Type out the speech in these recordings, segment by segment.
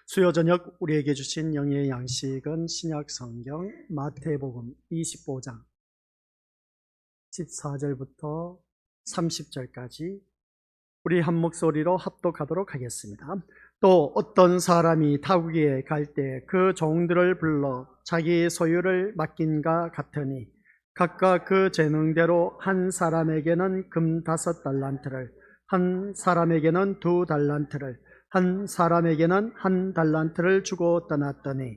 수요 저녁 우리에게 주신 영의 양식은 신약 성경 마태복음 25장 14절부터 30절까지 우리 한 목소리로 합독하도록 하겠습니다. 또 어떤 사람이 타국에 갈 때 그 종들을 불러 자기 소유를 맡긴가 같으니 각각 그 재능대로 한 사람에게는 금 5달란트를, 한 사람에게는 2달란트를, 한 사람에게는 1달란트를 주고 떠났더니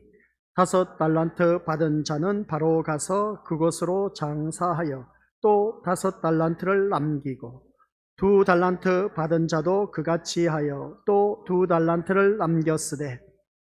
5달란트 받은 자는 바로 가서 그곳으로 장사하여 또 5달란트를 남기고 2달란트 받은 자도 그같이 하여 또 2달란트를 남겼으되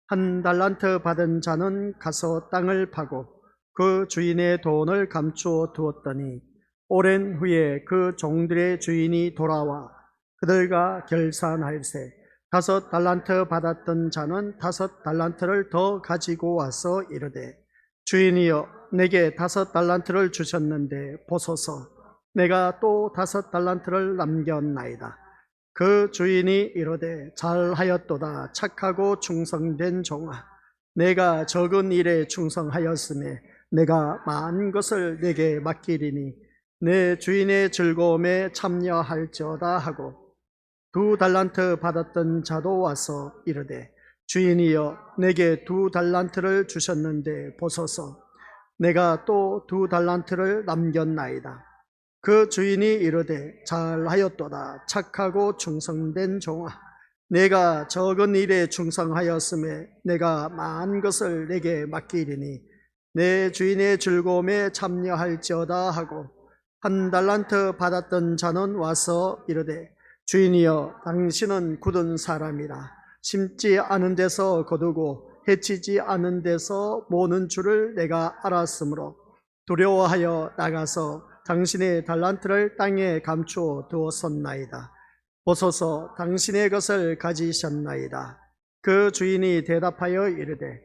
1달란트 받은 자는 가서 땅을 파고 그 주인의 돈을 감추어 두었더니 오랜 후에 그 종들의 주인이 돌아와 그들과 결산할세 5달란트 받았던 자는 5달란트를 더 가지고 와서 이르되 주인이여 내게 5달란트를 주셨는데 보소서 내가 또 5달란트를 남겼나이다. 그 주인이 이르되 잘하였도다 착하고 충성된 종아 내가 적은 일에 충성하였으며 내가 많은 것을 내게 맡기리니 내 주인의 즐거움에 참여할지어다 하고 2달란트 받았던 자도 와서 이르되 주인이여 내게 2달란트를 주셨는데 보소서 내가 또 2달란트를 남겼나이다. 그 주인이 이르되 잘하였도다 착하고 충성된 종아 내가 적은 일에 충성하였음에 내가 많은 것을 내게 맡기리니 내 주인의 즐거움에 참여할지어다 하고 1달란트 받았던 자는 와서 이르되 주인이여 당신은 굳은 사람이라 심지 않은 데서 거두고 해치지 않은 데서 모는 줄을 내가 알았으므로 두려워하여 나가서 당신의 달란트를 땅에 감추어 두었었나이다. 보소서 당신의 것을 가지셨나이다. 그 주인이 대답하여 이르되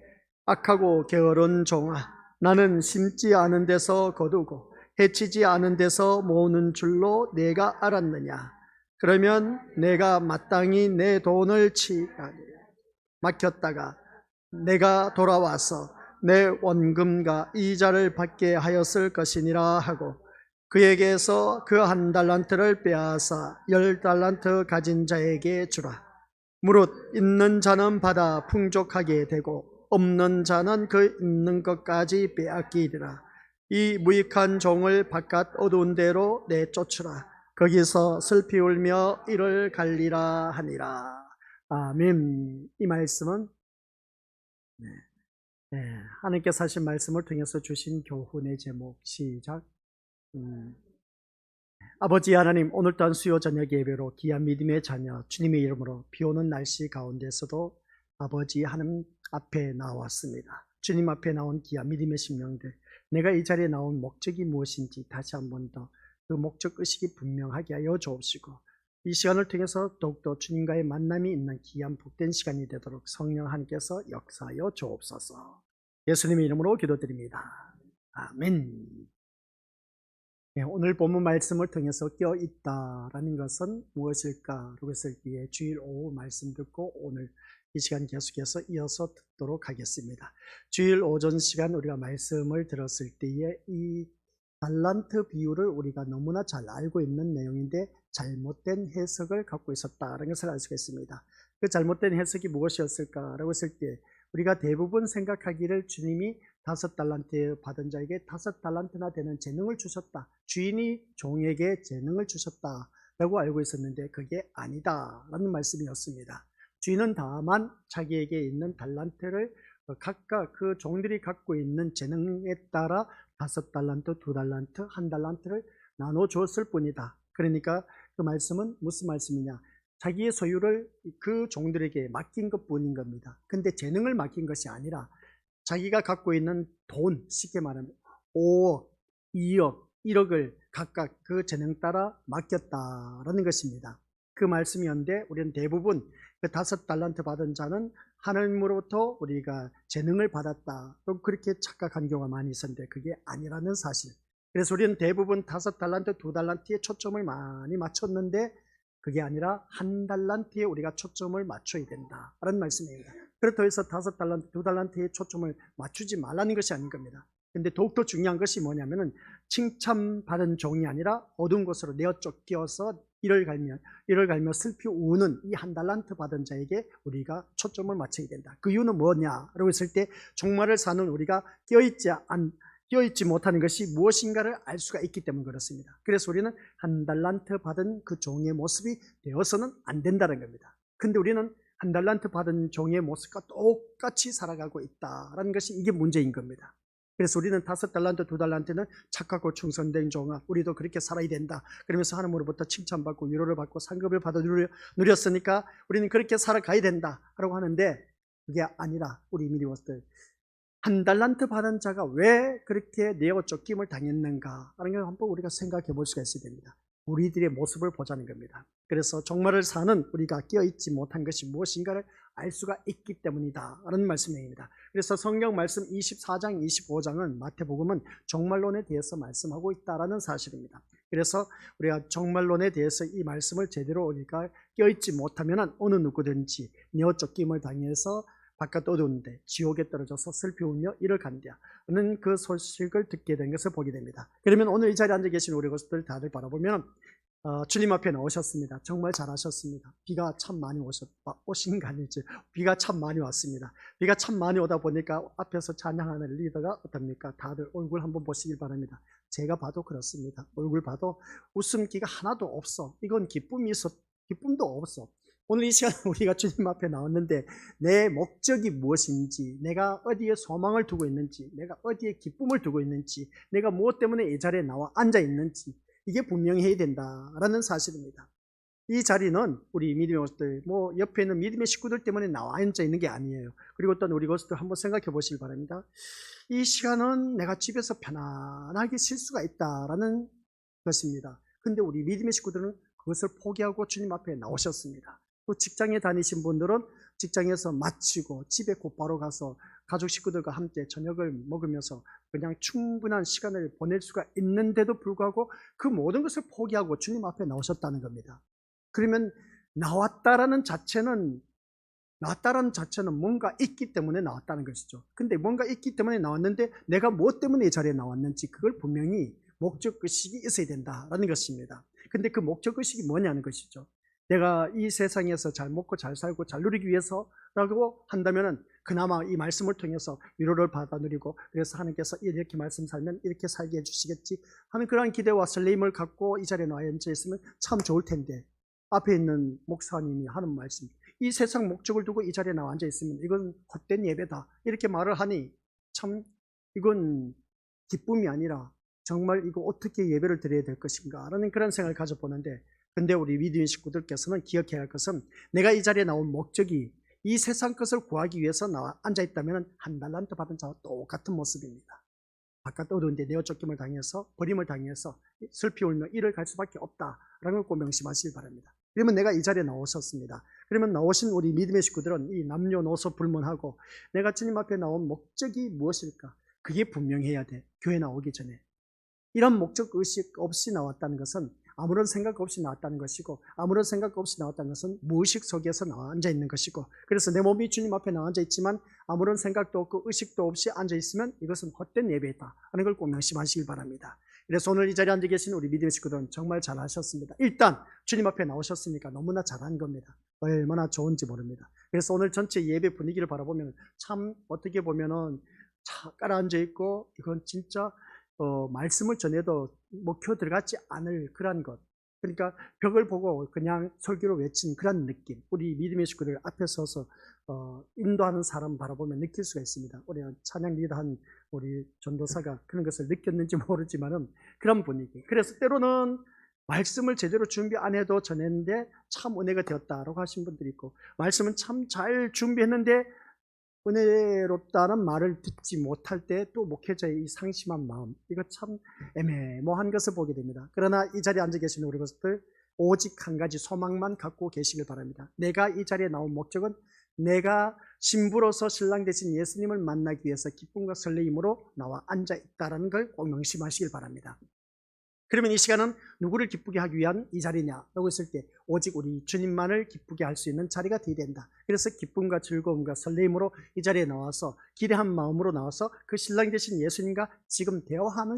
악하고 게으른 종아 나는 심지 않은 데서 거두고 해치지 않은 데서 모으는 줄로 내가 알았느냐. 그러면 내가 마땅히 내 돈을 맡겼다가 내가 돌아와서 내 원금과 이자를 받게 하였을 것이니라 하고 그에게서 그 1달란트를 빼앗아 10달란트 가진 자에게 주라. 무릇 있는 자는 받아 풍족하게 되고 없는 자는 그 있는 것까지 빼앗기리라. 이 무익한 종을 바깥 어두운 데로 내쫓으라. 거기서 슬피 울며 이를 갈리라 하니라. 아멘. 이 말씀은 하나님께서 하신 말씀을 통해서 주신 교훈의 제목 시작. 아버지 하나님, 오늘 또한 수요 저녁 예배로 귀한 믿음의 자녀 주님의 이름으로 비오는 날씨 가운데서도 아버지 하나님 앞에 나왔습니다. 주님 앞에 나온 귀한 믿음의 심령들, 내가 이 자리에 나온 목적이 무엇인지 다시 한 번 더 그 목적 의식이 분명하게 하여 주옵시고 이 시간을 통해서 더욱더 주님과의 만남이 있는 귀한 복된 시간이 되도록 성령 하나님께서 역사하여 주옵소서. 예수님의 이름으로 기도드립니다. 아멘. 오늘 본문 말씀을 통해서 껴있다라는 것은 무엇일까라고 했을 때에 주일 오후 말씀 듣고 오늘 이 시간 계속해서 이어서 듣도록 하겠습니다. 주일 오전 시간 우리가 말씀을 들었을 때에 이 달란트 비유를 우리가 너무나 잘 알고 있는 내용인데 잘못된 해석을 갖고 있었다라는 것을 알 수가 있습니다. 그 잘못된 해석이 무엇이었을까라고 했을 때 우리가 대부분 생각하기를 주님이 5달란트 받은 자에게 5달란트나 되는 재능을 주셨다. 주인이 종에게 재능을 주셨다라고 알고 있었는데 그게 아니다라는 말씀이었습니다. 주인은 다만 자기에게 있는 달란트를 각각 그 종들이 갖고 있는 재능에 따라 5달란트, 2달란트, 1달란트를 나눠 주었을 뿐이다. 그러니까 그 말씀은 무슨 말씀이냐? 자기의 소유를 그 종들에게 맡긴 것 뿐인 겁니다. 근데 재능을 맡긴 것이 아니라 자기가 갖고 있는 돈, 쉽게 말하면 5억, 2억, 1억을 각각 그 재능 따라 맡겼다라는 것입니다. 그 말씀이었는데 우리는 대부분 그 5달란트 받은 자는 하나님으로부터 우리가 재능을 받았다, 그렇게 착각한 경우가 많이 있었는데 그게 아니라는 사실. 그래서 우리는 대부분 5달란트, 2달란트에 초점을 많이 맞췄는데 그게 아니라 한 달란트에 우리가 초점을 맞춰야 된다라는 말씀입니다. 그렇다고 해서 5달란트, 2달란트에 초점을 맞추지 말라는 것이 아닌 겁니다. 근데 더욱더 중요한 것이 뭐냐면은 칭찬받은 종이 아니라 어두운 곳으로 내어 쫓겨서 이를 갈며 슬피 우는 이 한 달란트 받은 자에게 우리가 초점을 맞춰야 된다. 그 이유는 뭐냐라고 했을 때 종말을 사는 우리가 깨어있지 못하는 것이 무엇인가를 알 수가 있기 때문에 그렇습니다. 그래서 우리는 한 달란트 받은 그 종의 모습이 되어서는 안 된다는 겁니다. 근데 우리는 한 달란트 받은 종의 모습과 똑같이 살아가고 있다는 것이 이게 문제인 겁니다. 그래서 우리는 5달란트, 2달란트는 착하고 충성된 종아, 우리도 그렇게 살아야 된다. 그러면서 하나님으로부터 칭찬받고 위로를 받고 상급을 받아 누렸으니까 우리는 그렇게 살아가야 된다라고 하는데 그게 아니라 우리 미리워스들 한 달란트 받은 자가 왜 그렇게 내어 쫓김을 당했는가 하는 걸 한번 우리가 생각해 볼 수가 있어야 됩니다. 우리들의 모습을 보자는 겁니다. 그래서 종말을 사는 우리가 깨어있지 못한 것이 무엇인가를 알 수가 있기 때문이다 라는 말씀입니다. 그래서 성경 말씀 24장, 25장은 마태복음은 종말론에 대해서 말씀하고 있다라는 사실입니다. 그래서 우리가 종말론에 대해서 이 말씀을 제대로 우리가 깨어있지 못하면 어느 누구든지 내어 쫓김을 당해서 바깥 어두운데 지옥에 떨어져서 슬피 울며 이를 간다는 그 소식을 듣게 된 것을 보게 됩니다. 그러면 오늘 이 자리에 앉아 계신 우리 것들 다들 바라보면 주님 앞에 나오셨습니다. 정말 잘하셨습니다. 비가 참 많이 오신 거 아니지? 비가 참 많이 왔습니다. 비가 참 많이 오다 보니까 앞에서 찬양하는 리더가 어떻습니까? 다들 얼굴 한번 보시길 바랍니다. 제가 봐도 그렇습니다. 얼굴 봐도 웃음기가 하나도 없어. 이건 기쁨도 없어. 오늘 이 시간 우리가 주님 앞에 나왔는데 내 목적이 무엇인지, 내가 어디에 소망을 두고 있는지, 내가 어디에 기쁨을 두고 있는지, 내가 무엇 때문에 이 자리에 나와 앉아 있는지 이게 분명해야 된다라는 사실입니다. 이 자리는 우리 믿음의 것들, 옆에 있는 믿음의 식구들 때문에 나와 앉아 있는 게 아니에요. 그리고 또 우리 것들 한번 생각해 보시기 바랍니다. 이 시간은 내가 집에서 편안하게 쉴 수가 있다라는 것입니다. 근데 우리 믿음의 식구들은 그것을 포기하고 주님 앞에 나오셨습니다. 또 직장에 다니신 분들은 직장에서 마치고 집에 곧바로 가서 가족 식구들과 함께 저녁을 먹으면서 그냥 충분한 시간을 보낼 수가 있는데도 불구하고 그 모든 것을 포기하고 주님 앞에 나오셨다는 겁니다. 그러면 나왔다라는 자체는 뭔가 있기 때문에 나왔다는 것이죠. 근데 뭔가 있기 때문에 나왔는데 내가 무엇 때문에 이 자리에 나왔는지 그걸 분명히 목적의식이 있어야 된다라는 것입니다. 근데 그 목적의식이 뭐냐는 것이죠. 내가 이 세상에서 잘 먹고 잘 살고 잘 누리기 위해서라고 한다면 그나마 이 말씀을 통해서 위로를 받아 누리고 그래서 하나님께서 이렇게 말씀 살면 이렇게 살게 해주시겠지 하는 그런 기대와 설레임을 갖고 이 자리에 나와 앉아 있으면 참 좋을 텐데 앞에 있는 목사님이 하는 말씀 이 세상 목적을 두고 이 자리에 나와 앉아 있으면 이건 헛된 예배다 이렇게 말을 하니 참 이건 기쁨이 아니라 정말 이거 어떻게 예배를 드려야 될 것인가 라는 그런 생각을 가져보는데 근데 우리 믿음의 식구들께서는 기억해야 할 것은 내가 이 자리에 나온 목적이 이 세상 것을 구하기 위해서 나와 앉아있다면 한 달란트 받은 자와 똑같은 모습입니다. 바깥 어두운데 내어 쫓김을 당해서 버림을 당해서 슬피 울며 이를 갈 수밖에 없다라는 걸 꼭 명심하시기 바랍니다. 그러면 내가 이 자리에 나오셨습니다. 그러면 나오신 우리 믿음의 식구들은 이 남녀노소 불문하고 내가 주님 앞에 나온 목적이 무엇일까? 그게 분명해야 돼. 교회 나오기 전에. 이런 목적의식 없이 나왔다는 것은 아무런 생각 없이 나왔다는 것이고 아무런 생각 없이 나왔다는 것은 무의식 속에서 나와 앉아 있는 것이고 그래서 내 몸이 주님 앞에 나와 앉아 있지만 아무런 생각도 없고 의식도 없이 앉아 있으면 이것은 헛된 예배다 하는 걸 꼭 명심하시길 바랍니다. 그래서 오늘 이 자리에 앉아 계신 우리 믿음의 식구들은 정말 잘하셨습니다. 일단 주님 앞에 나오셨으니까 너무나 잘한 겁니다. 얼마나 좋은지 모릅니다. 그래서 오늘 전체 예배 분위기를 바라보면 참 어떻게 보면은 깔아앉아 있고 이건 진짜 말씀을 전해도 목표 들어가지 않을 그런 것. 그러니까 벽을 보고 그냥 설교로 외친 그런 느낌. 우리 믿음의 식구들 앞에 서서 인도하는 사람 바라보면 느낄 수가 있습니다. 우리 찬양 리더한 우리 전도사가 그런 것을 느꼈는지 모르지만은 그런 분위기. 그래서 때로는 말씀을 제대로 준비 안 해도 전했는데 참 은혜가 되었다라고 하신 분들이 있고 말씀은 참 잘 준비했는데 은혜롭다는 말을 듣지 못할 때 또 목회자의 이 상심한 마음 이거 참 애매모호한 것을 보게 됩니다. 그러나 이 자리에 앉아 계신 우리 것들 오직 한 가지 소망만 갖고 계시길 바랍니다. 내가 이 자리에 나온 목적은 내가 신부로서 신랑 되신 예수님을 만나기 위해서 기쁨과 설레임으로 나와 앉아 있다는 걸 꼭 명심하시길 바랍니다. 그러면 이 시간은 누구를 기쁘게 하기 위한 이 자리냐라고 했을 때 오직 우리 주님만을 기쁘게 할 수 있는 자리가 되어야 된다. 그래서 기쁨과 즐거움과 설레임으로 이 자리에 나와서 기대한 마음으로 나와서 그 신랑 되신 예수님과 지금 대화하는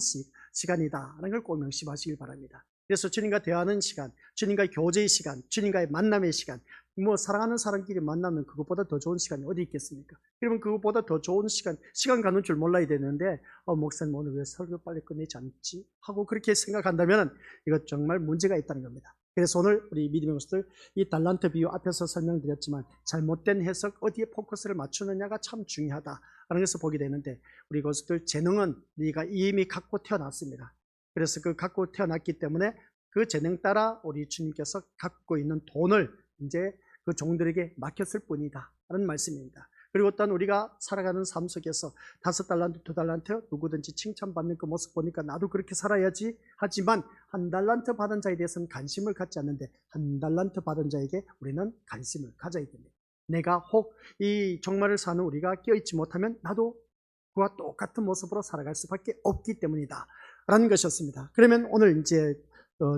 시간이다라는 걸 꼭 명심하시길 바랍니다. 그래서 주님과 대화하는 시간, 주님과의 교제의 시간, 주님과의 만남의 시간, 뭐 사랑하는 사람끼리 만나면 그것보다 더 좋은 시간이 어디 있겠습니까? 그러면 그것보다 더 좋은 시간 가는 줄 몰라야 되는데 목사님 오늘 왜 설교 빨리 끝내지 않지? 하고 그렇게 생각한다면 이거 정말 문제가 있다는 겁니다. 그래서 오늘 우리 믿음의 모습들 이 달란트 비유 앞에서 설명드렸지만 잘못된 해석 어디에 포커스를 맞추느냐가 참 중요하다라는 것을 보게 되는데 우리 것들 재능은 네가 이미 갖고 태어났습니다. 그래서 그 갖고 태어났기 때문에 그 재능 따라 우리 주님께서 갖고 있는 돈을 이제 그 종들에게 맡겼을 뿐이다 라는 말씀입니다. 그리고 또한 우리가 살아가는 삶 속에서 5달란트, 2달란트 누구든지 칭찬받는 그 모습 보니까 나도 그렇게 살아야지 하지만 1달란트 받은 자에 대해서는 관심을 갖지 않는데 1달란트 받은 자에게 우리는 관심을 가져야 됩니다. 내가 혹 이 종말을 사는 우리가 깨어있지 못하면 나도 그와 똑같은 모습으로 살아갈 수밖에 없기 때문이다 라는 것이었습니다. 그러면 오늘 이제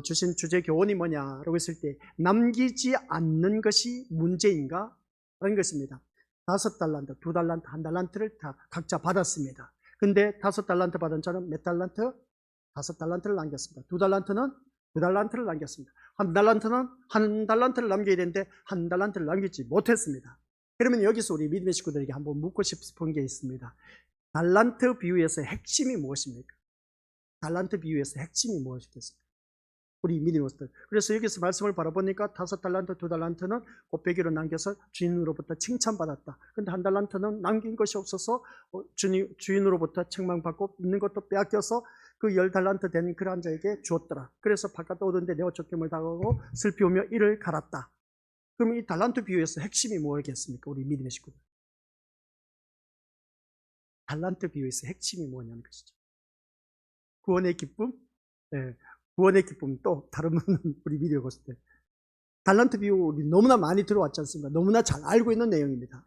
주신 주제 교훈이 뭐냐라고 했을 때 남기지 않는 것이 문제인가? 라는 것입니다. 5달란트, 2달란트, 1달란트를 다 각자 받았습니다. 근데 5달란트 받은 자는 몇 달란트? 5달란트를 남겼습니다. 2달란트는 2달란트를 남겼습니다. 1달란트는 1달란트를 남겨야 되는데 1달란트를 남기지 못했습니다. 그러면 여기서 우리 믿음의 식구들에게 한번 묻고 싶은 게 있습니다. 달란트 비유에서 핵심이 무엇입니까? 달란트 비유에서 핵심이 무엇이겠습니까? 우리 믿음의 모습들. 그래서 여기서 말씀을 바라보니까 5달란트, 2달란트는 곱배기로 남겨서 주인으로부터 칭찬받았다. 근데 1달란트는 남긴 것이 없어서 주인으로부터 책망받고 있는 것도 빼앗겨서 그 10달란트 된 그러한 자에게 주었더라. 그래서 바깥 오던데 내어 쫓김을 당하고 슬피 오며 이를 갈았다. 그럼 이 달란트 비유에서 핵심이 뭐겠습니까? 우리 믿음의 식구들. 달란트 비유에서 핵심이 뭐냐는 것이죠. 구원의 기쁨? 네. 구원의 기쁨 또 다른 우리 믿음의 모습들. 달란트 비유 우리 너무나 많이 들어왔지 않습니까? 너무나 잘 알고 있는 내용입니다.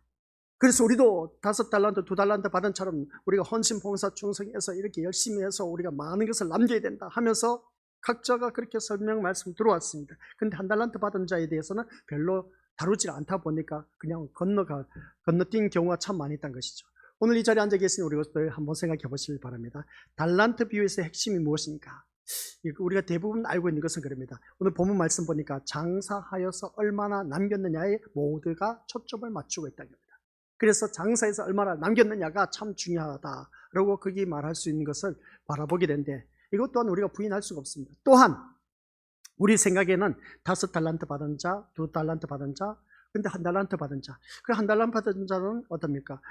그래서 우리도 5달란트, 2달란트 받은 처럼 우리가 헌신, 봉사, 충성해서 이렇게 열심히 해서 우리가 많은 것을 남겨야 된다 하면서 각자가 그렇게 설명 말씀 들어왔습니다. 근데 1달란트 받은 자에 대해서는 별로 다루지 않다 보니까 그냥 건너뛴 경우가 참 많이 있다는 것이죠. 오늘 이 자리에 앉아 계신 우리 것들 한번 생각해 보시길 바랍니다. 달란트 비유에서 핵심이 무엇입니까? 우리가 대부분 알고 있는 것은 그럽니다. 오늘 본문 말씀 보니까 장사하여서 얼마나 남겼느냐에 모두가 초점을 맞추고 있다는 겁니다. 그래서 장사에서 얼마나 남겼느냐가 참 중요하다라고 거기 말할 수 있는 것을 바라보게 되는데 이것 또한 우리가 부인할 수가 없습니다. 또한 우리 생각에는 5달란트 받은 자, 2달란트 받은 자, 근데 1달란트 받은 자, 그 1달란트 받은 자는 어떻습니까?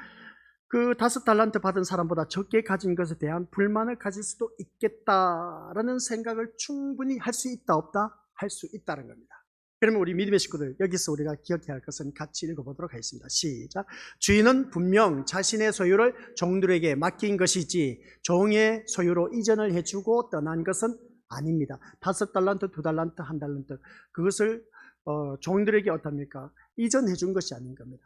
그 5달란트 받은 사람보다 적게 가진 것에 대한 불만을 가질 수도 있겠다라는 생각을 충분히 할 수 있다 없다? 할 수 있다는 겁니다. 그러면 우리 믿음의 식구들 여기서 우리가 기억해야 할 것은 같이 읽어보도록 하겠습니다. 시작. 주인은 분명 자신의 소유를 종들에게 맡긴 것이지 종의 소유로 이전을 해주고 떠난 것은 아닙니다. 5달란트, 2달란트, 1달란트 그것을 종들에게 어떻습니까? 이전해 준 것이 아닌 겁니다.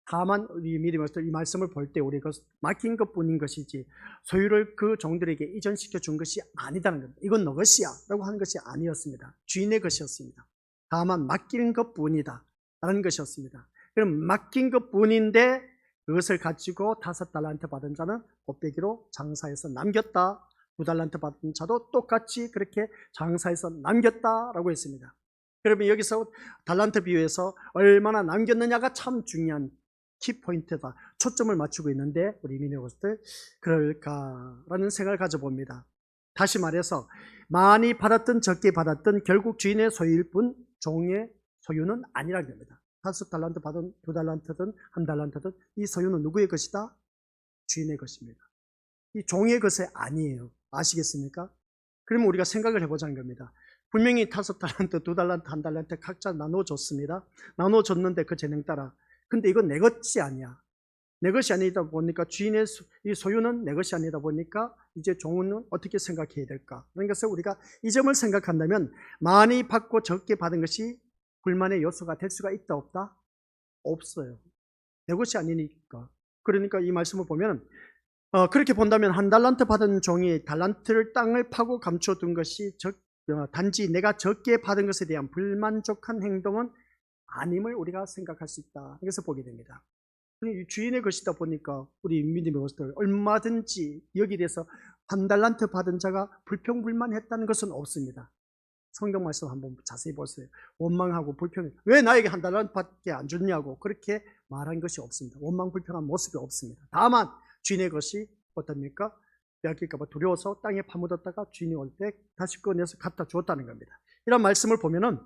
다만 우리 믿음으로서 이 말씀을 볼 때 우리가 맡긴 것뿐인 것이지 소유를 그 종들에게 이전시켜 준 것이 아니다는 겁니다. 이건 너 것이야 라고 하는 것이 아니었습니다. 주인의 것이었습니다. 다만 맡긴 것뿐이다 라는 것이었습니다. 그럼 맡긴 것뿐인데 그것을 가지고 5달란트 받은 자는 곱배기로 장사해서 남겼다. 2달란트 받은 자도 똑같이 그렇게 장사해서 남겼다라고 했습니다. 그러면 여기서 달란트 비유에서 얼마나 남겼느냐가 참 중요한 키포인트다. 초점을 맞추고 있는데 우리 믿음의 것들 그럴까라는 생각을 가져봅니다. 다시 말해서 많이 받았든 적게 받았든 결국 주인의 소유일 뿐 종의 소유는 아니라는 겁니다. 5달란트 받은 2달란트든 1달란트든 이 소유는 누구의 것이다? 주인의 것입니다. 이 종의 것이 아니에요. 아시겠습니까? 그러면 우리가 생각을 해보자는 겁니다. 분명히 5달란트, 2달란트, 1달란트 각자 나눠줬습니다. 나눠줬는데 그 재능 따라. 근데 이건 내 것이 아니야. 내 것이 아니다 보니까 주인의 이 소유는 내 것이 아니다 보니까 이제 종은 어떻게 생각해야 될까? 그래서 우리가 이 점을 생각한다면 많이 받고 적게 받은 것이 불만의 요소가 될 수가 있다 없다? 없어요. 내 것이 아니니까. 그러니까 이 말씀을 보면 그렇게 본다면 한 달란트 받은 종이 달란트를 땅을 파고 감춰둔 것이 단지 내가 적게 받은 것에 대한 불만족한 행동은 아님을 우리가 생각할 수 있다. 이것을 보게 됩니다. 주인의 것이다 보니까 우리 믿음의 것들 얼마든지 여기에 대해서 한 달란트 받은 자가 불평불만했다는 것은 없습니다. 성경 말씀 한번 자세히 보세요. 원망하고 불평해. 왜 나에게 한 달란트밖에 안 줬냐고 그렇게 말한 것이 없습니다. 원망 불평한 모습이 없습니다. 다만 주인의 것이 어떻습니까? 빼앗길까 봐 두려워서 땅에 파묻었다가 주인이 올 때 다시 꺼내서 갖다 주었다는 겁니다. 이런 말씀을 보면은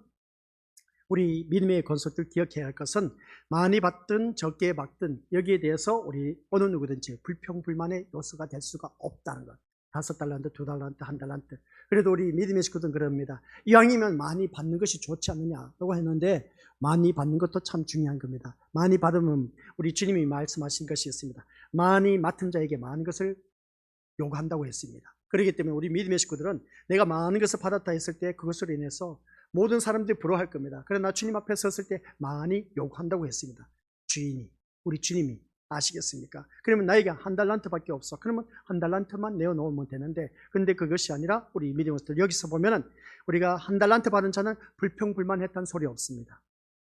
우리 믿음의 건설들 기억해야 할 것은 많이 받든 적게 받든 여기에 대해서 우리 어느 누구든지 불평불만의 요소가 될 수가 없다는 것. 5달란트, 2달란트, 1달란트. 그래도 우리 믿음의 식구들은 그럽니다. 이왕이면 많이 받는 것이 좋지 않느냐라고 했는데 많이 받는 것도 참 중요한 겁니다. 많이 받으면 우리 주님이 말씀하신 것이 있습니다. 많이 맡은 자에게 많은 것을 요구한다고 했습니다. 그렇기 때문에 우리 믿음의 식구들은 내가 많은 것을 받았다 했을 때 그것으로 인해서 모든 사람들이 부러워할 겁니다. 그러나 주님 앞에 섰을 때 많이 요구한다고 했습니다. 우리 주님이 아시겠습니까? 그러면 나에게 1달란트밖에 없어. 그러면 1달란트만 내어놓으면 되는데, 근데 그것이 아니라 우리 믿음의 식구들 여기서 보면은 우리가 1달란트 받은 자는 불평불만했다는 소리 없습니다.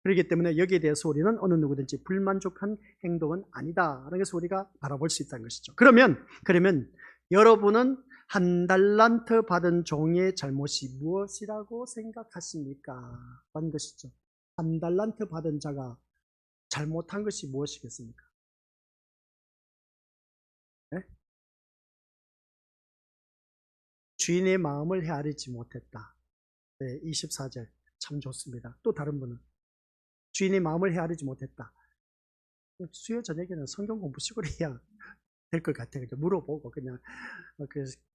그렇기 때문에 여기에 대해서 우리는 어느 누구든지 불만족한 행동은 아니다라는 것을 우리가 바라볼 수 있다는 것이죠. 그러면 여러분은 1달란트 받은 종의 잘못이 무엇이라고 생각하십니까? 라는 것이죠. 1달란트 받은 자가 잘못한 것이 무엇이겠습니까? 네? 주인의 마음을 헤아리지 못했다. 네, 24절 참 좋습니다. 또 다른 분은 주인의 마음을 헤아리지 못했다. 수요 저녁에는 성경 공부 식으로 해야 될 것 같아요. 물어보고 그냥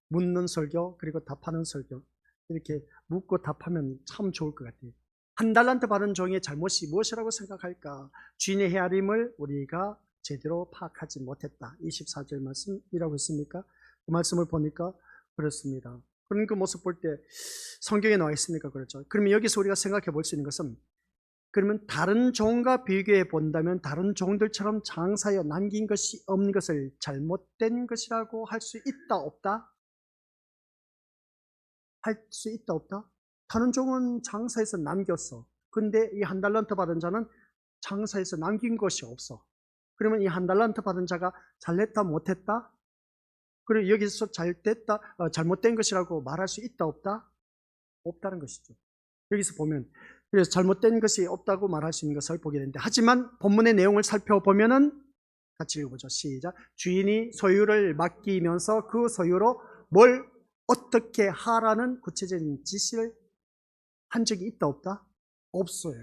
묻는 설교 그리고 답하는 설교 이렇게 묻고 답하면 참 좋을 것 같아요. 1달란트 받은 종의 잘못이 무엇이라고 생각할까? 주인의 헤아림을 우리가 제대로 파악하지 못했다. 24절 말씀이라고 했습니까? 그 말씀을 보니까 그렇습니다. 그런 그 모습 볼 때 성경에 나와 있으니까 그렇죠. 그러면 여기서 우리가 생각해 볼 수 있는 것은 그러면 다른 종과 비교해 본다면 다른 종들처럼 장사하여 남긴 것이 없는 것을 잘못된 것이라고 할 수 있다 없다? 할 수 있다 없다? 다른 종은 장사해서 남겼어. 근데 이 1달란트 받은 자는 장사해서 남긴 것이 없어. 그러면 이 1달란트 받은 자가 잘했다 못했다? 그리고 여기서 잘됐다 잘못된 것이라고 말할 수 있다 없다? 없다는 것이죠. 여기서 보면 그래서 잘못된 것이 없다고 말할 수 있는 것을 보게 되는데 하지만 본문의 내용을 살펴보면은 같이 읽어보죠. 시작. 주인이 소유를 맡기면서 그 소유로 뭘 어떻게 하라는 구체적인 지시를 한 적이 있다 없다? 없어요.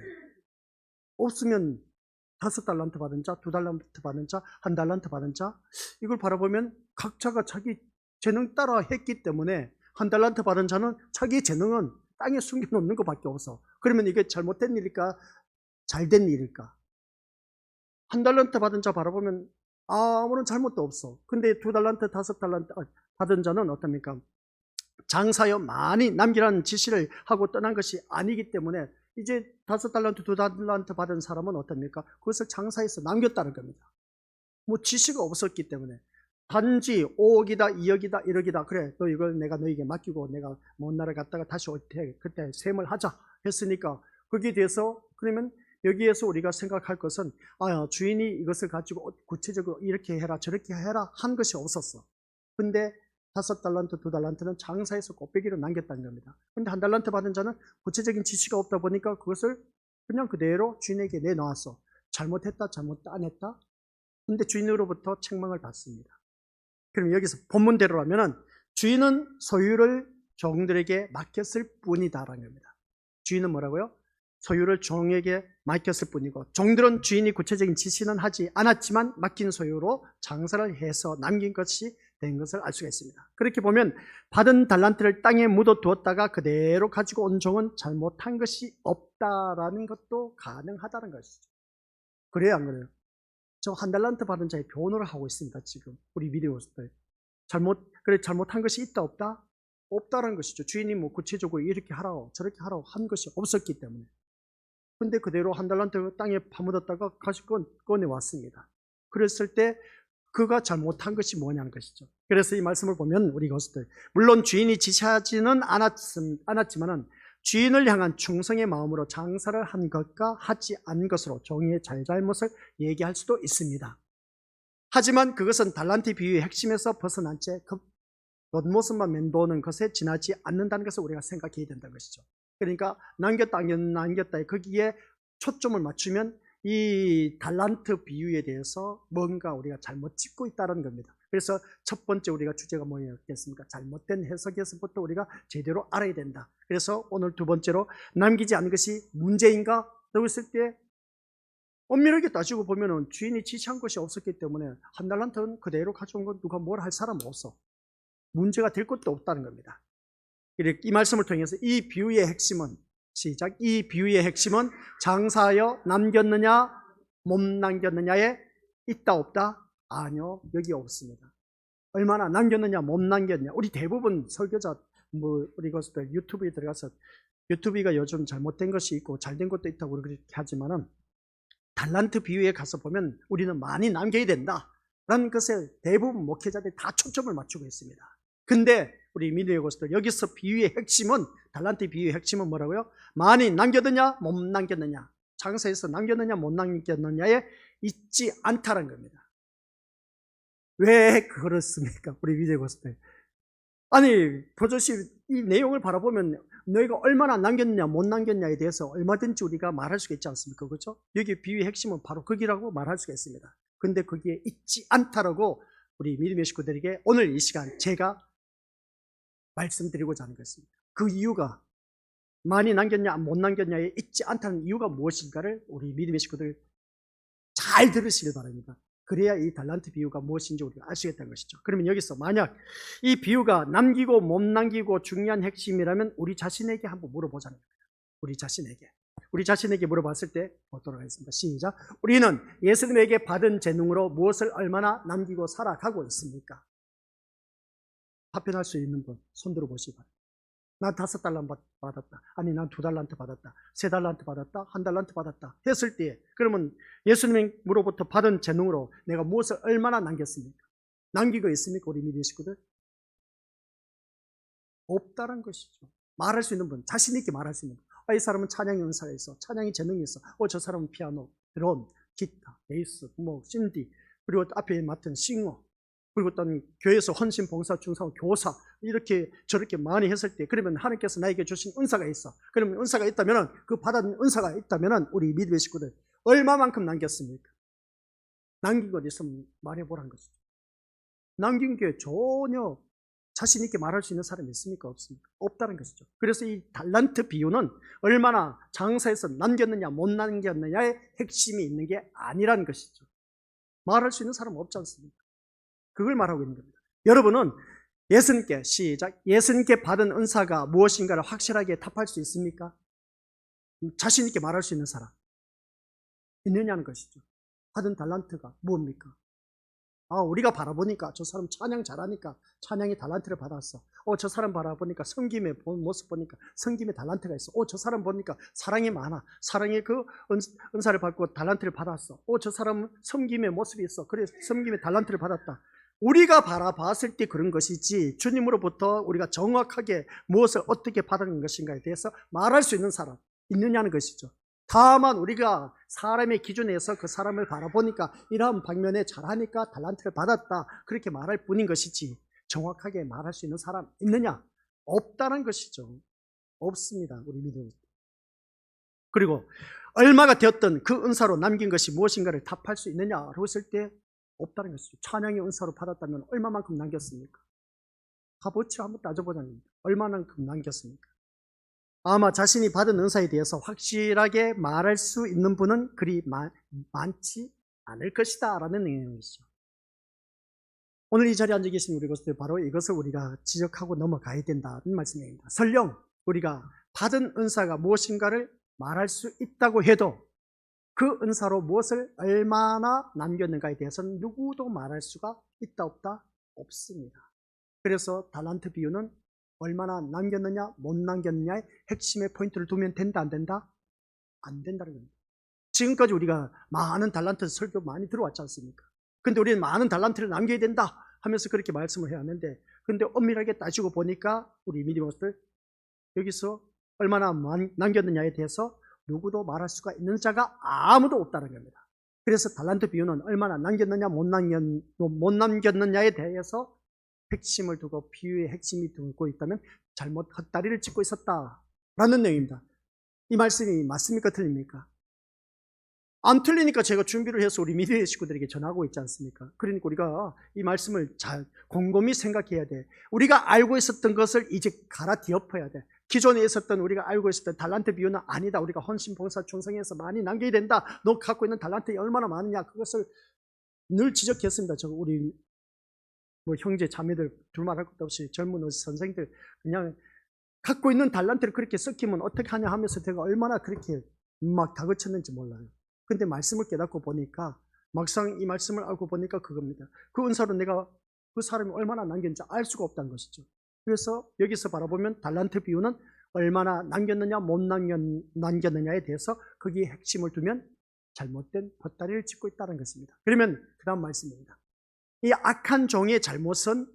없으면 5달란트 받은 자, 2달란트 받은 자, 1달란트 받은 자 이걸 바라보면 각자가 자기 재능 따라 했기 때문에 1달란트 받은 자는 자기 재능은 땅에 숨겨놓는 것밖에 없어. 그러면 이게 잘못된 일일까? 잘된 일일까? 1달란트 받은 자 바라보면 아무런 잘못도 없어. 근데 2달란트, 5달란트 받은 자는 어떻습니까? 장사여 많이 남기라는 지시를 하고 떠난 것이 아니기 때문에 이제 5달란트, 2달란트 받은 사람은 어떻습니까? 그것을 장사해서 남겼다는 겁니다. 뭐 지시가 없었기 때문에 단지 5억이다, 2억이다, 1억이다. 그래, 너 이걸 내가 너에게 맡기고 내가 먼 나라 갔다가 다시 올 때 그때 셈을 하자 했으니까 거기에 대해서 그러면 여기에서 우리가 생각할 것은 주인이 이것을 가지고 구체적으로 이렇게 해라 저렇게 해라 한 것이 없었어. 근데 5달란트, 2달란트는 장사해서 곱빼기로 남겼다는 겁니다. 근데 1달란트 받은 자는 구체적인 지시가 없다 보니까 그것을 그냥 그대로 주인에게 내놓았어. 잘못했다, 잘못 안 했다. 근데 주인으로부터 책망을 받습니다. 그럼 여기서 본문대로라면은 주인은 소유를 종들에게 맡겼을 뿐이다라는 겁니다. 주인은 뭐라고요? 소유를 종에게 맡겼을 뿐이고 종들은 주인이 구체적인 지시는 하지 않았지만 맡긴 소유로 장사를 해서 남긴 것이 된 것을 알 수가 있습니다. 그렇게 보면 받은 달란트를 땅에 묻어 두었다가 그대로 가지고 온 종은 잘못한 것이 없다라는 것도 가능하다는 것이죠. 그래요 안 그래요? 저 1달란트 받은 자의 변호를 하고 있습니다. 지금 우리 미디어들 잘못한 것이 있다 없다? 없다라는 것이죠. 주인이 뭐 구체적으로 이렇게 하라고 저렇게 하라고 한 것이 없었기 때문에. 근데 그대로 1달란트 땅에 파묻었다가 다시 꺼내 왔습니다. 그랬을 때 그가 잘못한 것이 뭐냐는 것이죠. 그래서 이 말씀을 보면 우리 것들 물론 주인이 지시하지는 않았지만은 주인을 향한 충성의 마음으로 장사를 한 것과 하지 않은 것으로 종이의 잘잘못을 얘기할 수도 있습니다. 하지만 그것은 달란트 비유의 핵심에서 벗어난 채 겉모습만 맴도는 것에 지나지 않는다는 것을 우리가 생각해야 된다는 것이죠. 그러니까 남겼다 거기에 초점을 맞추면 이 달란트 비유에 대해서 뭔가 우리가 잘못 짚고 있다는 겁니다. 그래서 첫 번째 우리가 주제가 뭐였겠습니까? 잘못된 해석에서부터 우리가 제대로 알아야 된다. 그래서 오늘 두 번째로 남기지 않은 것이 문제인가? 라고 했을 때 엄밀하게 따지고 보면은 주인이 지시한 것이 없었기 때문에 한 달란트는 그대로 가져온 건 누가 뭘 할 사람 없어. 문제가 될 것도 없다는 겁니다. 이 말씀을 통해서 이 비유의 핵심은 시작. 이 비유의 핵심은 장사하여 남겼느냐 못 남겼느냐에 있다 없다? 아니요, 여기 없습니다. 얼마나 남겼느냐 못 남겼느냐. 우리 대부분 설교자 우리 것들 유튜브에 들어가서 유튜브가 요즘 잘못된 것이 있고 잘된 것도 있다고 그렇게 하지만은 달란트 비유에 가서 보면 우리는 많이 남겨야 된다라는 것에 대부분 목회자들이 다 초점을 맞추고 있습니다. 근데 우리 믿음의 것들 여기서 비유의 핵심은 달란트 비유의 핵심은 뭐라고요? 많이 남겼느냐 못 남겼느냐, 장사에서 남겼느냐 못 남겼느냐에 있지 않다는 겁니다. 왜 그렇습니까? 우리 믿음의 것들 아니 버젓이 이 내용을 바라보면 너희가 얼마나 남겼느냐 못 남겼냐에 대해서 얼마든지 우리가 말할 수가 있지 않습니까? 그렇죠? 여기 비유의 핵심은 바로 거기라고 말할 수가 있습니다. 근데 거기에 있지 않다라고 우리 믿음의 식구들에게 오늘 이 시간 제가 말씀드리고자 하는 것입니다. 그 이유가 많이 남겼냐 못 남겼냐에 있지 않다는 이유가 무엇인가를 우리 믿음의 식구들 잘 들으시길 바랍니다. 그래야 이 달란트 비유가 무엇인지 우리가 알 수 있다는 것이죠. 그러면 여기서 만약 이 비유가 남기고 못 남기고 중요한 핵심이라면 우리 자신에게 한번 물어보자는 겁니다. 우리 자신에게 물어봤을 때 보도록 하겠습니다. 시작. 우리는 예수님에게 받은 재능으로 무엇을 얼마나 남기고 살아가고 있습니까? 답변할 수 있는 분 손 들어보시기 바랍니다. 난 5달란트 받았다. 아니 난 2달란트 받았다. 3달란트 받았다. 1달란트 받았다. 했을 때 그러면 예수님으로부터 받은 재능으로 내가 무엇을 얼마나 남겼습니까? 남기고 있습니까? 우리 믿음의 식구들? 없다는 것이죠. 말할 수 있는 분, 자신 있게 말할 수 있는 분. 이 사람은 찬양의 은사가 있어. 찬양의 재능이 있어. 저 사람은 피아노, 드럼, 기타, 베이스, 신디, 그리고 앞에 맡은 싱어, 그리고 또 교회에서 헌신, 봉사, 중상, 교사 이렇게 저렇게 많이 했을 때 그러면 하나님께서 나에게 주신 은사가 있어. 그러면 은사가 있다면은 그 받은 은사가 있다면은 우리 믿음의 식구들 얼마만큼 남겼습니까? 남긴 것 있으면 말해보라는 것이죠. 남긴 게 전혀 자신 있게 말할 수 있는 사람이 있습니까? 없습니까? 없다는 것이죠. 그래서 이 달란트 비유는 얼마나 장사에서 남겼느냐 못 남겼느냐의 핵심이 있는 게 아니라는 것이죠. 말할 수 있는 사람은 없지 않습니까? 그걸 말하고 있는 겁니다. 여러분은 예수님께 시작. 예수님께 받은 은사가 무엇인가를 확실하게 답할 수 있습니까? 자신 있게 말할 수 있는 사람 있느냐는 것이죠. 받은 달란트가 무엇입니까? 우리가 바라보니까 저 사람 찬양 잘하니까 찬양의 달란트를 받았어. 저 사람 바라보니까 섬김의 모습 보니까 섬김의 달란트가 있어. 저 사람 보니까 사랑이 많아. 사랑의 그 은사를 받고 달란트를 받았어. 저 사람은 섬김의 모습이 있어. 그래서 섬김의 달란트를 받았다. 우리가 바라봤을 때 그런 것이지 주님으로부터 우리가 정확하게 무엇을 어떻게 받은 것인가에 대해서 말할 수 있는 사람 있느냐는 것이죠. 다만 우리가 사람의 기준에서 그 사람을 바라보니까 이러한 방면에 잘하니까 달란트를 받았다 그렇게 말할 뿐인 것이지 정확하게 말할 수 있는 사람 있느냐? 없다는 것이죠. 없습니다. 우리 믿음. 그리고 얼마가 되었던 그 은사로 남긴 것이 무엇인가를 답할 수 있느냐라고 했을 때 없다는 것이죠. 찬양의 은사로 받았다면 얼마만큼 남겼습니까? 값어치 한번 따져보자는 겁니다. 얼마만큼 남겼습니까? 아마 자신이 받은 은사에 대해서 확실하게 말할 수 있는 분은 그리 많지 않을 것이다 라는 내용이죠. 오늘 이 자리에 앉아 계신 우리 것들 바로 이것을 우리가 지적하고 넘어가야 된다는 말씀입니다. 설령 우리가 받은 은사가 무엇인가를 말할 수 있다고 해도 그 은사로 무엇을 얼마나 남겼는가에 대해서는 누구도 말할 수가 있다 없다? 없습니다. 그래서 달란트 비유는 얼마나 남겼느냐 못 남겼느냐의 핵심의 포인트를 두면 된다 안 된다? 안 된다는 겁니다. 지금까지 우리가 많은 달란트 설교 많이 들어왔지 않습니까? 근데 우리는 많은 달란트를 남겨야 된다 하면서 그렇게 말씀을 해야 하는데, 근데 엄밀하게 따지고 보니까 우리 미디어들 여기서 얼마나 남겼느냐에 대해서 누구도 말할 수가 있는 자가 아무도 없다는 겁니다. 그래서 달란트 비유는 얼마나 남겼느냐 못 남겼느냐에 대해서 핵심을 두고, 비유의 핵심이 두고 있다면 잘못 헛다리를 짚고 있었다라는 내용입니다. 이 말씀이 맞습니까? 틀립니까? 안 틀리니까 제가 준비를 해서 우리 미디어 식구들에게 전하고 있지 않습니까? 그러니까 우리가 이 말씀을 잘 곰곰이 생각해야 돼. 우리가 알고 있었던 것을 이제 갈아뒤엎어야 돼. 기존에 있었던, 우리가 알고 있었던 달란트 비유는 아니다. 우리가 헌신, 봉사, 충성해서 많이 남겨야 된다. 너 갖고 있는 달란트가 얼마나 많으냐, 그것을 늘 지적했습니다. 저 우리 뭐 형제 자매들 둘말할 것도 없이 젊은 선생들 그냥 갖고 있는 달란트를 그렇게 섞이면 어떻게 하냐 하면서 제가 얼마나 그렇게 막 다그쳤는지 몰라요. 근데 말씀을 깨닫고 보니까, 막상 이 말씀을 알고 보니까 그겁니다. 그 은사로 내가 그 사람이 얼마나 남겼는지 알 수가 없다는 것이죠. 그래서 여기서 바라보면 달란트 비유는 얼마나 남겼느냐 못 남겼느냐에 대해서 거기에 핵심을 두면 잘못된 헛다리를 짚고 있다는 것입니다. 그러면 그 다음 말씀입니다. 이 악한 종의 잘못은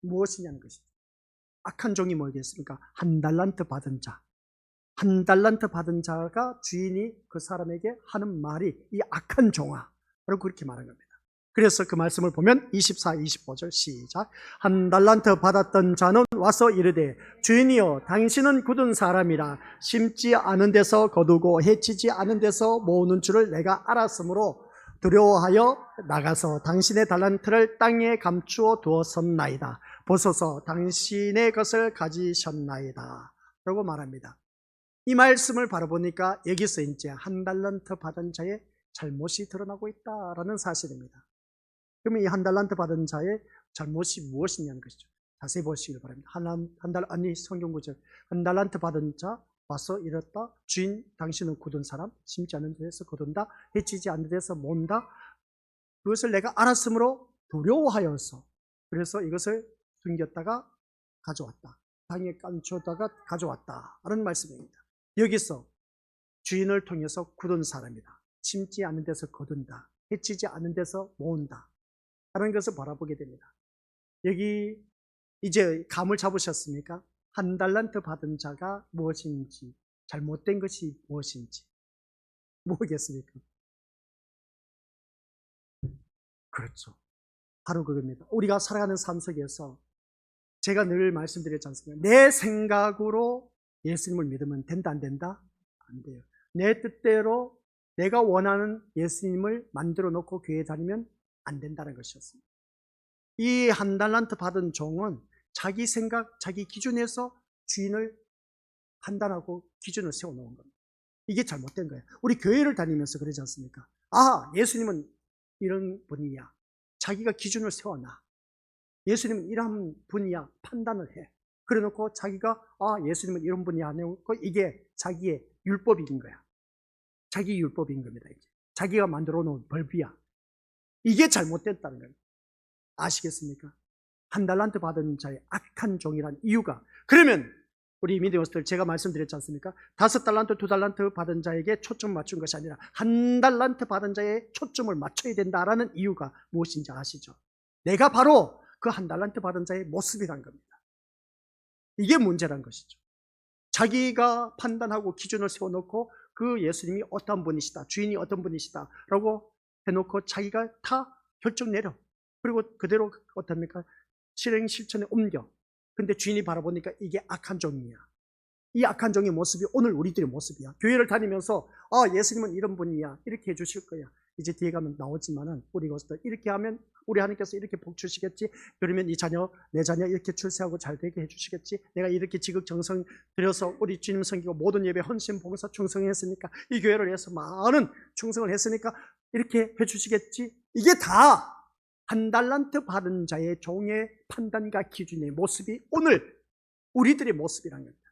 무엇이냐는 것이죠. 악한 종이 뭐겠습니까? 한 달란트 받은 자. 한 달란트 받은 자가 주인이 그 사람에게 하는 말이 이 악한 종아 라고 그렇게 말한 겁니다. 그래서 그 말씀을 보면 24, 25절 시작. 한 달란트 받았던 자는 와서 이르되 주인이여 당신은 굳은 사람이라 심지 않은 데서 거두고 해치지 않은 데서 모으는 줄을 내가 알았으므로 두려워하여 나가서 당신의 달란트를 땅에 감추어 두었었나이다. 보소서 당신의 것을 가지셨나이다 라고 말합니다. 이 말씀을 바라보니까 여기서 이제 한 달란트 받은 자의 잘못이 드러나고 있다라는 사실입니다. 그러면 이 한 달란트 받은 자의 잘못이 무엇이냐는 것이죠. 자세히 보시길 바랍니다. 성경 구절. 한 달란트 받은 자 와서 이랬다. 주인 당신은 굳은 사람, 심지 않은 데서 거둔다. 해치지 않는 데서 모은다. 그것을 내가 알았으므로 두려워하여서, 그래서 이것을 숨겼다가 가져왔다. 땅에 감추다가 가져왔다 라는 말씀입니다. 여기서 주인을 통해서 굳은 사람이다. 심지 않은 데서 거둔다. 해치지 않은 데서 모은다 라는 것을 바라보게 됩니다. 여기 이제 감을 잡으셨습니까? 한 달란트 받은 자가 무엇인지, 잘못된 것이 무엇인지 뭐겠습니까? 그렇죠. 바로 그겁니다. 우리가 살아가는 삶 속에서 제가 늘 말씀드렸지 않습니까? 내 생각으로 예수님을 믿으면 된다, 안 된다? 안 돼요. 내 뜻대로 내가 원하는 예수님을 만들어 놓고 교회에 다니면 안 된다는 것이었습니다. 이 한 달란트 받은 종은 자기 생각, 자기 기준에서 주인을 판단하고 기준을 세워놓은 겁니다. 이게 잘못된 거예요. 우리 교회를 다니면서 그러지 않습니까? 아, 예수님은 이런 분이야. 자기가 기준을 세워놔. 예수님은 이런 분이야. 판단을 해. 그래 놓고 자기가 예수님은 이런 분이야 하고 이게 자기의 율법인 거야. 자기 율법인 겁니다. 이게. 자기가 만들어 놓은 법이야. 이게 잘못됐다는 거예요. 아시겠습니까? 한 달란트 받은 자의 악한 종이란 이유가, 그러면 우리 미디어스들 제가 말씀드렸지 않습니까? 5달란트, 2달란트 받은 자에게 초점 맞춘 것이 아니라 한 달란트 받은 자에 초점을 맞춰야 된다라는 이유가 무엇인지 아시죠? 내가 바로 그 한 달란트 받은 자의 모습이란 겁니다. 이게 문제란 것이죠. 자기가 판단하고 기준을 세워놓고 그 예수님이 어떤 분이시다, 주인이 어떤 분이시다 라고 해놓고 자기가 다 결정 내려. 그리고 그대로 어떻습니까? 실행 실천에 옮겨. 근데 주인이 바라보니까 이게 악한 종이야. 이 악한 종의 모습이 오늘 우리들의 모습이야. 교회를 다니면서 예수님은 이런 분이야. 이렇게 해주실 거야. 이제 뒤에 가면 나오지만은 우리 것도 이렇게 하면 우리 하나님께서 이렇게 복 주시겠지. 그러면 이 자녀, 내 자녀 이렇게 출세하고 잘 되게 해주시겠지. 내가 이렇게 지극정성 들여서 우리 주님 섬기고 모든 예배 헌신 봉사 충성했으니까, 이 교회를 위해서 많은 충성을 했으니까 이렇게 해주시겠지. 이게 다 한 달란트 받은 자의 종의 판단과 기준의 모습이 오늘 우리들의 모습이라는 겁니다.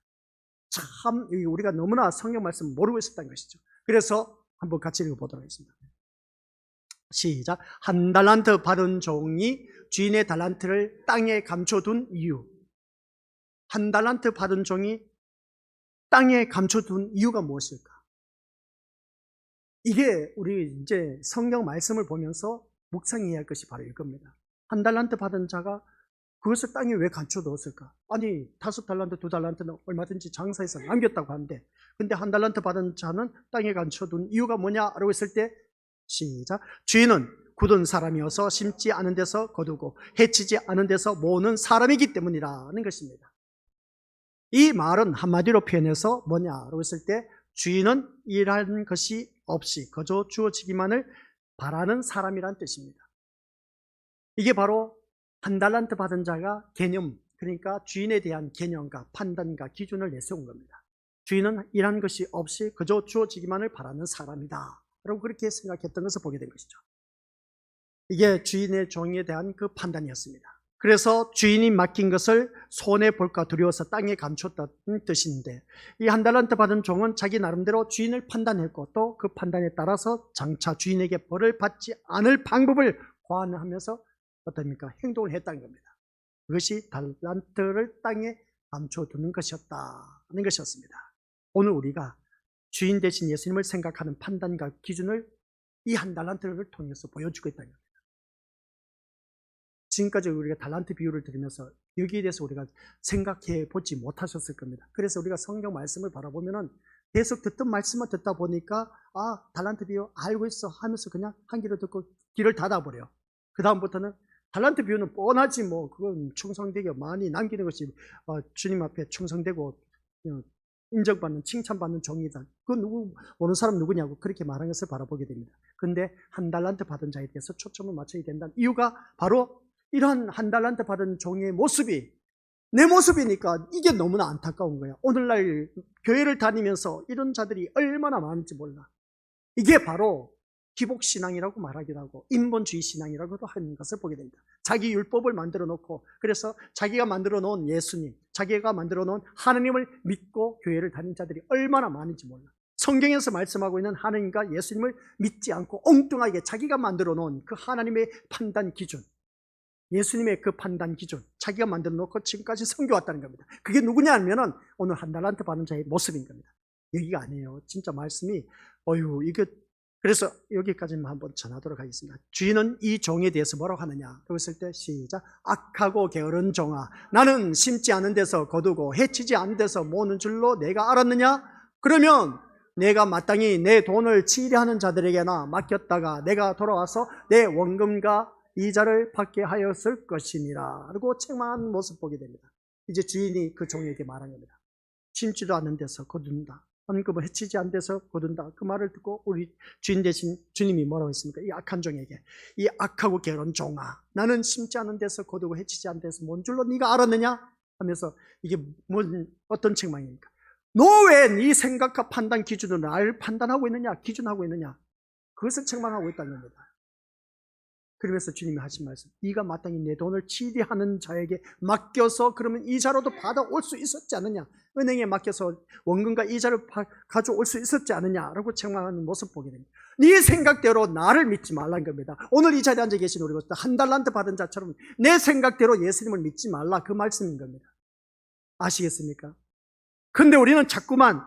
참 우리가 너무나 성경 말씀 모르고 있었다는 것이죠. 그래서 한번 같이 읽어보도록 하겠습니다. 시작. 한 달란트 받은 종이 주인의 달란트를 땅에 감춰둔 이유. 한 달란트 받은 종이 땅에 감춰둔 이유가 무엇일까? 이게 우리 이제 성경 말씀을 보면서 묵상해야 할 것이 바로 이겁니다. 1달란트 받은 자가 그것을 땅에 왜 감춰두었을까? 아니 5달란트, 2달란트는 얼마든지 장사해서 남겼다고 하는데, 근데 1달란트 받은 자는 땅에 감춰둔 이유가 뭐냐라고 했을 때, 시작. 주인은 굳은 사람이어서 심지 않은 데서 거두고 해치지 않은 데서 모으는 사람이기 때문이라는 것입니다. 이 말은 한마디로 표현해서 뭐냐라고 했을 때, 주인은 일하는 것이 없이 거저 주어지기만을 바라는 사람이란 뜻입니다. 이게 바로 1달란트 받은 자가 개념, 그러니까 주인에 대한 개념과 판단과 기준을 내세운 겁니다. 주인은 일하는 것이 없이 그저 주어지기만을 바라는 사람이다 라고 그렇게 생각했던 것을 보게 된 것이죠. 이게 주인의 종에 대한 그 판단이었습니다. 그래서 주인이 맡긴 것을 손해볼까 두려워서 땅에 감췄다는 뜻인데, 이 1달란트 받은 종은 자기 나름대로 주인을 판단했고 또 그 판단에 따라서 장차 주인에게 벌을 받지 않을 방법을 고안하면서 어떻습니까? 행동을 했다는 겁니다. 그것이 달란트를 땅에 감춰두는 것이었다는 것이었습니다. 오늘 우리가 주인 대신 예수님을 생각하는 판단과 기준을 이 1달란트를 통해서 보여주고 있다는 겁니다. 지금까지 우리가 달란트 비유를 들으면서 여기에 대해서 우리가 생각해 보지 못하셨을 겁니다. 그래서 우리가 성경 말씀을 바라보면은 계속 듣던 말씀만 듣다 보니까 달란트 비유 알고 있어 하면서 그냥 한 귀로 듣고 귀를 닫아버려요. 그 다음부터는 달란트 비유는 뻔하지 뭐 그건 충성되게 많이 남기는 것이 주님 앞에 충성되고 인정받는 칭찬받는 종이다. 그건 누구 모르는 사람 누구냐고 그렇게 말한 것을 바라보게 됩니다. 그런데 1달란트 받은 자에 대해서 초점을 맞춰야 된다는 이유가 바로 이러한 1달란트 받은 종의 모습이 내 모습이니까 이게 너무나 안타까운 거야. 오늘날 교회를 다니면서 이런 자들이 얼마나 많은지 몰라. 이게 바로 기복신앙이라고 말하기도 하고 인본주의 신앙이라고도 하는 것을 보게 됩니다. 자기 율법을 만들어 놓고, 그래서 자기가 만들어 놓은 예수님, 자기가 만들어 놓은 하나님을 믿고 교회를 다니는 자들이 얼마나 많은지 몰라. 성경에서 말씀하고 있는 하나님과 예수님을 믿지 않고 엉뚱하게 자기가 만들어 놓은 그 하나님의 판단 기준, 예수님의 그 판단 기준 자기가 만들어 놓고 지금까지 섬겨왔다는 겁니다. 그게 누구냐 하면은 오늘 1달란트 받은 자의 모습인 겁니다. 여기가 아니에요. 진짜 말씀이 이게, 그래서 여기까지만 한번 전하도록 하겠습니다. 주인은 이 종에 대해서 뭐라고 하느냐? 그랬을 때 시작. 악하고 게으른 종아, 나는 심지 않은 데서 거두고 해치지 않은 데서 모으는 줄로 내가 알았느냐? 그러면 내가 마땅히 내 돈을 치리하는 자들에게나 맡겼다가 내가 돌아와서 내 원금과 이자를 받게 하였을 것이니라. 그리고 책망하는 모습 보게 됩니다. 이제 주인이 그 종에게 말한 겁니다. 심지도 않은 데서 거둔다. 헌금을 해치지 않은 데서 거둔다. 그 말을 듣고 우리 주인 대신 주님이 뭐라고 했습니까? 이 악한 종에게, 이 악하고 게으른 종아, 나는 심지 않은 데서 거두고 해치지 않은 데서 뭔 줄로 네가 알았느냐? 하면서 이게 어떤 책망입니까? 너 왜 네 생각과 판단 기준으로 나를 판단하고 있느냐? 기준하고 있느냐? 그것을 책망하고 있다는 겁니다. 그러면서 주님이 하신 말씀, 네가 마땅히 내 돈을 치리하는 자에게 맡겨서 그러면 이자로도 받아올 수 있었지 않느냐? 은행에 맡겨서 원금과 이자를 가져올 수 있었지 않느냐라고 책망하는 모습 보게 됩니다. 네 생각대로 나를 믿지 말라는 겁니다. 오늘 이 자리에 앉아 계신 우리 모두 1달란트 받은 자처럼 내 생각대로 예수님을 믿지 말라, 그 말씀인 겁니다. 아시겠습니까? 근데 우리는 자꾸만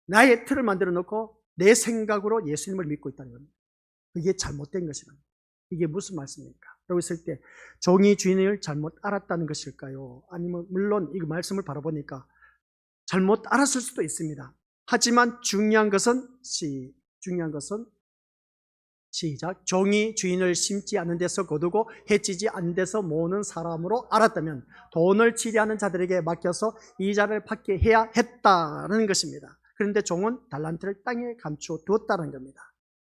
나의 틀을 만들어 놓고 내 생각으로 예수님을 믿고 있다는 겁니다. 그게 잘못된 것이다. 이게 무슨 말씀입니까? 라고 했을 때 종이 주인을 잘못 알았다는 것일까요? 아니면 물론 이 말씀을 바라보니까 잘못 알았을 수도 있습니다. 하지만 중요한 것은 시작. 종이 주인을 심지 않은 데서 거두고 해치지 않은 데서 모으는 사람으로 알았다면 돈을 치리하는 자들에게 맡겨서 이자를 받게 해야 했다는 것입니다. 그런데 종은 달란트를 땅에 감추어 두었다는 겁니다.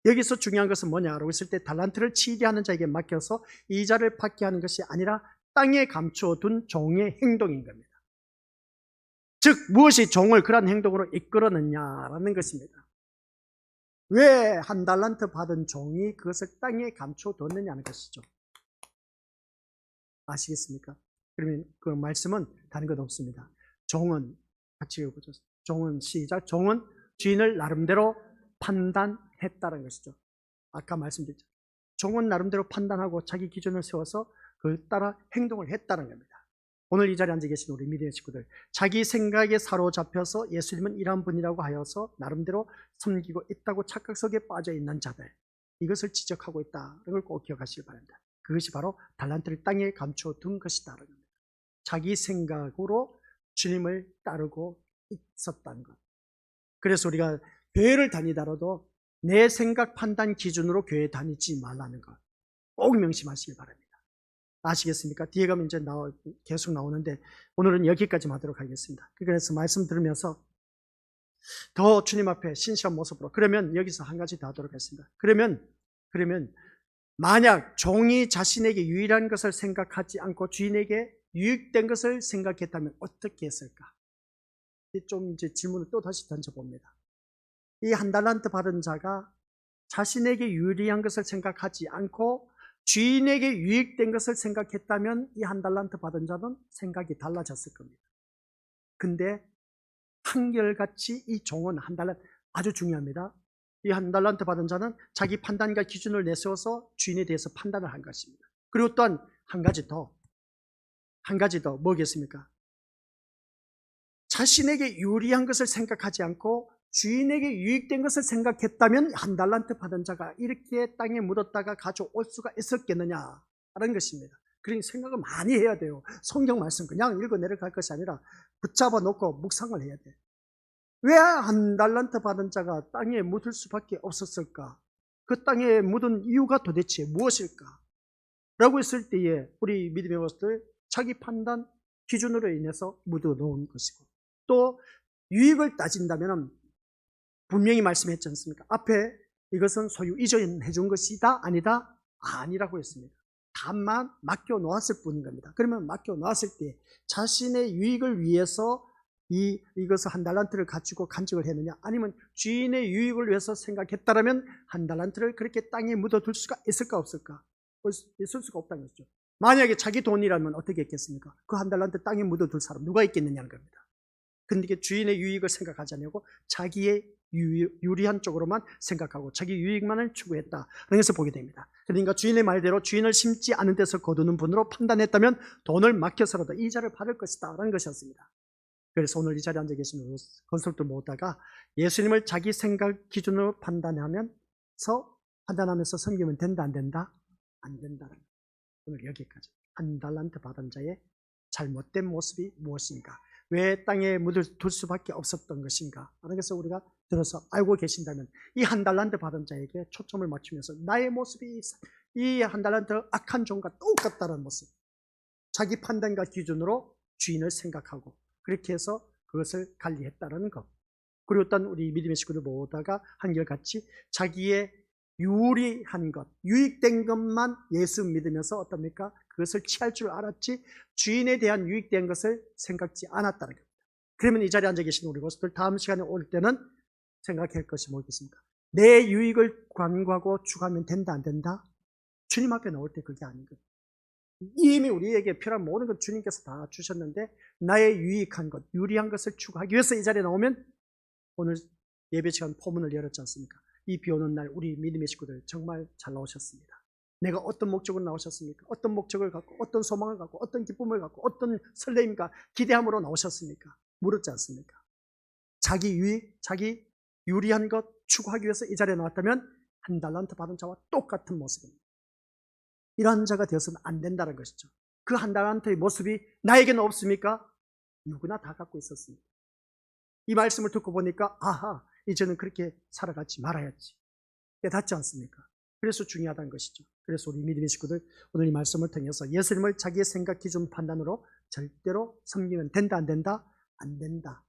여기서 중요한 것은 뭐냐라고 했을 때 달란트를 치리하는 자에게 맡겨서 이자를 받게 하는 것이 아니라 땅에 감추어 둔 종의 행동인 겁니다. 즉 무엇이 종을 그러한 행동으로 이끌었느냐라는 것입니다. 왜 1달란트 받은 종이 그것을 땅에 감춰뒀느냐는 것이죠. 아시겠습니까? 그러면 그 말씀은 다른 것 없습니다. 종은, 같이 읽어보죠. 종은 시작. 종은 주인을 나름대로 판단했다는 것이죠. 아까 말씀드렸죠. 종은 나름대로 판단하고 자기 기준을 세워서 그에 따라 행동을 했다는 겁니다. 오늘 이 자리에 앉아 계신 우리 믿음의 식구들, 자기 생각에 사로잡혀서 예수님은 이러한 분이라고 하여서 나름대로 섬기고 있다고 착각 속에 빠져 있는 자들, 이것을 지적하고 있다는 걸 꼭 기억하시기 바랍니다. 그것이 바로 달란트를 땅에 감춰둔 것이다라는 겁니다. 자기 생각으로 주님을 따르고 있었다는 것. 그래서 우리가 교회를 다니더라도 내 생각 판단 기준으로 교회 다니지 말라는 것 꼭 명심하시기 바랍니다. 아시겠습니까? 뒤에 가면 이제 계속 나오는데 오늘은 여기까지만 하도록 하겠습니다. 그래서 말씀 들으면서 더 주님 앞에 신실한 모습으로, 그러면 여기서 한 가지 더 하도록 하겠습니다. 그러면 만약 종이 자신에게 유일한 것을 생각하지 않고 주인에게 유익된 것을 생각했다면 어떻게 했을까? 좀 이제 질문을 또 다시 던져봅니다. 이 한 달란트 받은 자가 자신에게 유리한 것을 생각하지 않고 주인에게 유익된 것을 생각했다면 이 한 달란트 받은 자는 생각이 달라졌을 겁니다. 근데 한결같이 이 종은 한 달란트, 아주 중요합니다. 이 한 달란트 받은 자는 자기 판단과 기준을 내세워서 주인에 대해서 판단을 한 것입니다. 그리고 또한 한 가지 더 뭐겠습니까? 자신에게 유리한 것을 생각하지 않고 주인에게 유익된 것을 생각했다면 한 달란트 받은 자가 이렇게 땅에 묻었다가 가져올 수가 있었겠느냐라는 것입니다. 그러니 생각을 많이 해야 돼요. 성경 말씀 그냥 읽어 내려갈 것이 아니라 붙잡아 놓고 묵상을 해야 돼. 왜 한 달란트 받은 자가 땅에 묻을 수밖에 없었을까? 그 땅에 묻은 이유가 도대체 무엇일까? 라고 했을 때에 우리 믿음의 모습들 자기 판단 기준으로 인해서 묻어 놓은 것이고, 또 유익을 따진다면 분명히 말씀했지 않습니까? 앞에 이것은 소유 이전해 준 것이다 아니다? 아니라고 했습니다. 다만 맡겨 놓았을 뿐인 겁니다. 그러면 맡겨 놓았을 때 자신의 유익을 위해서 이것을 한 달란트를 가지고 간직을 했느냐, 아니면 주인의 유익을 위해서 생각했다라면 한 달란트를 그렇게 땅에 묻어둘 수가 있을까 없을까? 있을 수가 없다는 것이죠. 만약에 자기 돈이라면 어떻게 했겠습니까? 그 한 달란트 땅에 묻어둘 사람 누가 있겠느냐는 겁니다. 근데 주인의 유익을 생각하지 않고 자기의 유리한 쪽으로만 생각하고 자기 유익만을 추구했다라는 것을 보게 됩니다. 그러니까 주인의 말대로 주인을 심지 않은 데서 거두는 분으로 판단했다면 돈을 맡겨서라도 이자를 받을 것이다 라는 것이었습니다. 그래서 오늘 이 자리에 앉아 계신 건설들 모두가 예수님을 자기 생각 기준으로 판단하면서 섬기면 된다 안 된다? 안 된다는 거예요. 오늘 여기까지. 한 달란트 받은 자의 잘못된 모습이 무엇인가? 왜 땅에 묻어둘 수밖에 없었던 것인가? 라는 것을 우리가 들어서 알고 계신다면 이 한 달란트 받은 자에게 초점을 맞추면서 나의 모습이 이 한 달란트 악한 종과 똑같다는 모습, 자기 판단과 기준으로 주인을 생각하고 그렇게 해서 그것을 관리했다는 것, 그리고 또 우리 믿음의 식구들 모두가 한결같이 자기의 유리한 것, 유익된 것만 예수 믿으면서 어떻습니까? 그것을 취할 줄 알았지 주인에 대한 유익된 것을 생각지 않았다는 겁니다. 그러면 이 자리에 앉아 계신 우리 모습들 다음 시간에 올 때는 생각할 것이 뭐겠습니까? 내 유익을 관구하고 추구하면 된다 안 된다? 주님 앞에 나올 때 그게 아닌 거예요. 이미 우리에게 필요한 모든 것 주님께서 다 주셨는데 나의 유익한 것, 유리한 것을 추구하기 위해서 이 자리에 나오면, 오늘 예배 시간 포문을 열었지 않습니까? 이 비 오는 날 우리 믿음의 식구들 정말 잘 나오셨습니다. 내가 어떤 목적으로 나오셨습니까? 어떤 목적을 갖고, 어떤 소망을 갖고, 어떤 기쁨을 갖고, 어떤 설레임과 기대함으로 나오셨습니까? 물었지 않습니까? 자기 유익, 자기 유리한 것 추구하기 위해서 이 자리에 나왔다면 한 달란트 받은 자와 똑같은 모습입니다. 이러한 자가 되어서는 안 된다는 것이죠. 그 한 달란트의 모습이 나에게는 없습니까? 누구나 다 갖고 있었습니다. 이 말씀을 듣고 보니까 아하, 이제는 그렇게 살아가지 말아야지 깨닫지 않습니까? 그래서 중요하다는 것이죠. 그래서 우리 믿음의 식구들 오늘 이 말씀을 통해서 예수님을 자기의 생각 기준 판단으로 절대로 섬기면 된다 안 된다? 안 된다.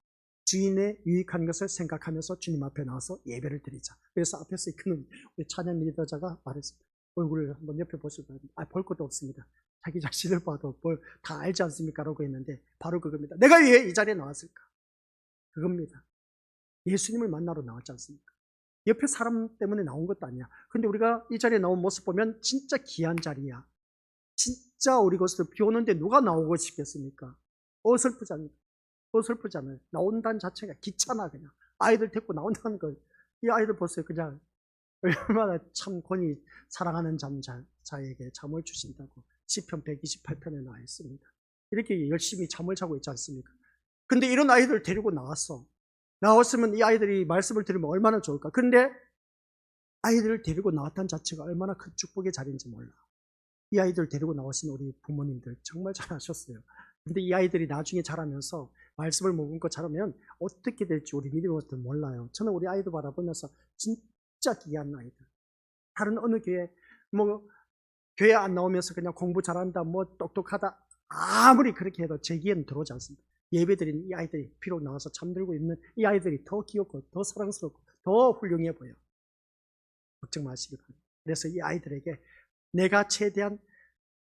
주인의 유익한 것을 생각하면서 주님 앞에 나와서 예배를 드리자. 그래서 앞에서 이끄는 우리 찬양 리더자가 말했습니다. 얼굴을 한번 옆에 보시고 볼 것도 없습니다. 자기 자신을 봐도 뭘 다 알지 않습니까? 라고 했는데 바로 그겁니다. 내가 왜 이 자리에 나왔을까? 그겁니다. 예수님을 만나러 나왔지 않습니까? 옆에 사람 때문에 나온 것도 아니야. 근데 우리가 이 자리에 나온 모습 보면 진짜 귀한 자리야. 진짜 우리 것을 비 오는데 누가 나오고 싶겠습니까? 어설프잖아요. 나온다는 자체가 귀찮아. 그냥 아이들 데리고 나온다는 거, 이 아이들 보세요. 그냥 얼마나 참 권히 사랑하는 자에게 잠을 주신다고 시편 128편에 나와 있습니다. 이렇게 열심히 잠을 자고 있지 않습니까? 근데 이런 아이들 데리고 나왔어. 나왔으면 이 아이들이 말씀을 들으면 얼마나 좋을까. 그런데 아이들을 데리고 나왔다는 자체가 얼마나 큰 축복의 자리인지 몰라. 이 아이들 데리고 나오신 우리 부모님들 정말 잘하셨어요. 근데 이 아이들이 나중에 자라면서 말씀을 머금고 자라면 어떻게 될지 우리 믿음으로는 몰라요. 저는 우리 아이들 바라보면서 진짜 귀한 아이들. 다른 어느 교회, 교회 안 나오면서 그냥 공부 잘한다, 똑똑하다, 아무리 그렇게 해도 제 귀에는 들어오지 않습니다. 예배드린 이 아이들이 비록 나와서 잠들고 있는 이 아이들이 더 귀엽고 더 사랑스럽고 더 훌륭해 보여. 걱정 마시기 바랍니다. 그래서 이 아이들에게 내가 최대한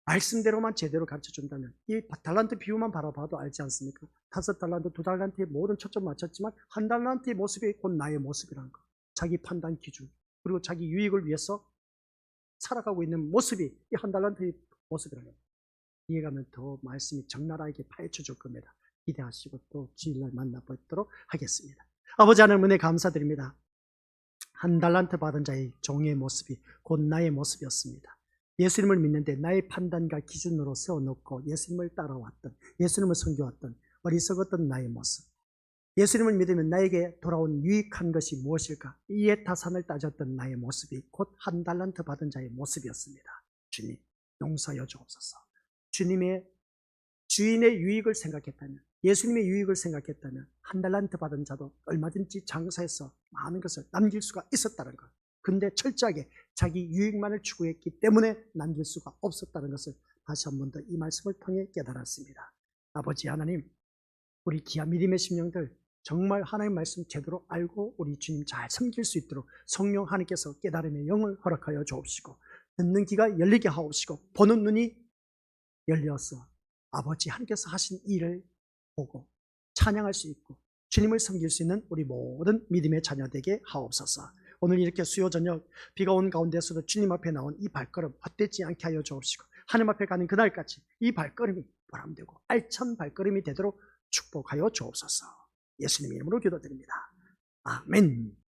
말씀대로만 제대로 가르쳐 준다면, 이 달란트 비유만 바라봐도 알지 않습니까? 5달란트, 2달란트에 모든 초점 맞췄지만 한 달란트의 모습이 곧 나의 모습이라는 거. 자기 판단 기준, 그리고 자기 유익을 위해서 살아가고 있는 모습이 이 한 달란트의 모습이라는 거. 이해가면 더 말씀이 적나라하게 파헤쳐 줄 겁니다. 기대하시고 또 주일날 만나뵙도록 하겠습니다. 아버지 하나님 은혜 감사드립니다. 한 달란트 받은 자의 종의 모습이 곧 나의 모습이었습니다. 예수님을 믿는데 나의 판단과 기준으로 세워놓고 예수님을 따라왔던, 예수님을 섬겨왔던 어리석었던 나의 모습. 예수님을 믿으면 나에게 돌아온 유익한 것이 무엇일까? 이에 타산을 따졌던 나의 모습이 곧 한 달란트 받은 자의 모습이었습니다. 주님, 용서하여 주옵소서. 주님의 주인의 유익을 생각했다면, 예수님의 유익을 생각했다면 한 달란트 받은 자도 얼마든지 장사해서 많은 것을 남길 수가 있었다는 것. 근데 철저하게 자기 유익만을 추구했기 때문에 남길 수가 없었다는 것을 다시 한 번 더 이 말씀을 통해 깨달았습니다. 아버지 하나님, 우리 귀한 믿음의 심령들 정말 하나님 말씀 제대로 알고 우리 주님 잘 섬길 수 있도록 성령 하나님께서 깨달음의 영을 허락하여 주옵시고, 듣는 귀가 열리게 하옵시고, 보는 눈이 열려서 아버지 하나님께서 하신 일을 보고 찬양할 수 있고 주님을 섬길 수 있는 우리 모든 믿음의 자녀 되게 하옵소서. 오늘 이렇게 수요 저녁 비가 온 가운데서도 주님 앞에 나온 이 발걸음 헛되지 않게 하여 주옵시고, 하나님 앞에 가는 그날까지 이 발걸음이 보람되고 알찬 발걸음이 되도록 축복하여 주옵소서. 예수님 이름으로 기도드립니다. 아멘.